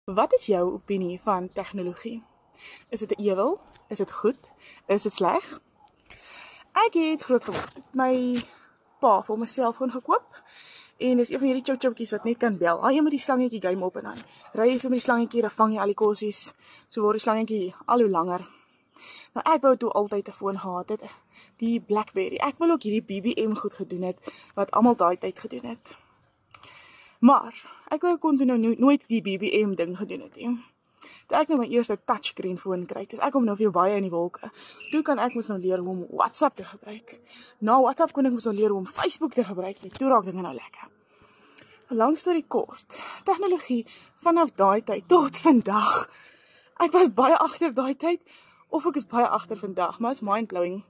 Wat is jou opinie van tegnologie? Is dit 'n ewel? Is dit goed? Is dit sleg? Ek het groot geword met my pa vir my selfoon gekoop. En dis een van hierdie chou-choutjies wat net kan bel. Haal jy met die slangetjie game op en dan ry jy so met die slangetjie, dan vang jy al die kossies. So word die slangetjie al hoe langer. Nou ek wou toe altyd 'n foon gehad het, die BlackBerry. Ek wil ook hierdie BBM goed gedoen het wat almal daai tyd gedoen het. Maar ek kon toe nou nooit die BBM ding gedoen het nie. Toe ek nou my eerste touchscreen foon kry, dis ek kom nou veel baie in die wolke. Toe kan ek mos nou leer hoe om WhatsApp te gebruik. Na WhatsApp kon ek mos nou leer hoe om Facebook te gebruik. Toe raak dinge nou lekker. Lang storie kort, tegnologie vanaf daai tyd tot vandag. Ek was baie agter daai tyd, of ek is baie agter vandag, maar is mind-blowing.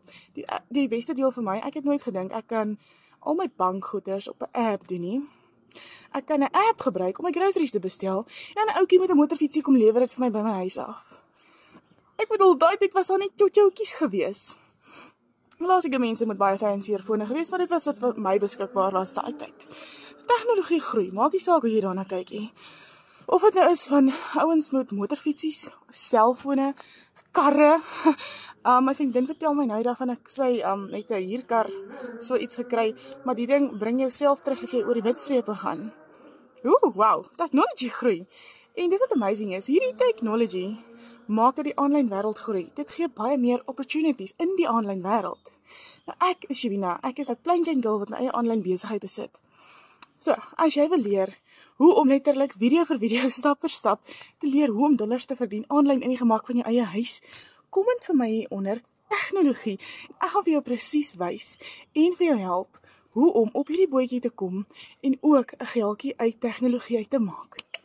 Die beste deel vir my, ek het nooit gedink ek kan al my bankgoeders op 'n app doen nie. Ek kan 'n app gebruik om my groceries te bestel en 'n ouetjie met 'n motorfietsie kom lewer dit vir my by my huis af. Ek bedoel, daai tyd was daar net chou-choutjies gewees. Laas ek mense met baie fancier fone gewees, maar dit was wat vir my beskikbaar was daai tyd. Tegnologie groei, maak nie saak hoe jy daarna kyk nie. Of dit nou is van ouens met motorfietsies, selfone, karre. My vriendin vertel my nou daarvan ek sy het 'n huurkar so iets gekry, maar die ding bring jou self terug as jy oor die witstrepe gaan. Wow, technology groei. En dis wat amazing is, hierdie technology maak dat die online wêreld groei. Dit gee baie meer opportunities in die online wêreld. Nou ek is Shabina, ek is 'n plain Jane girl wat my eie online besigheid besit. So, as jy wil leer hoe om letterlik video vir video, stap vir stap, te leer hoe om dollars te verdien online in die gemak van jou eie huis, kom in vir my hier onder tegnologie. Ek gaan vir jou presies wys en vir jou help hoe om op hierdie bootjie te kom en ook 'n geldjie uit tegnologie uit te maak.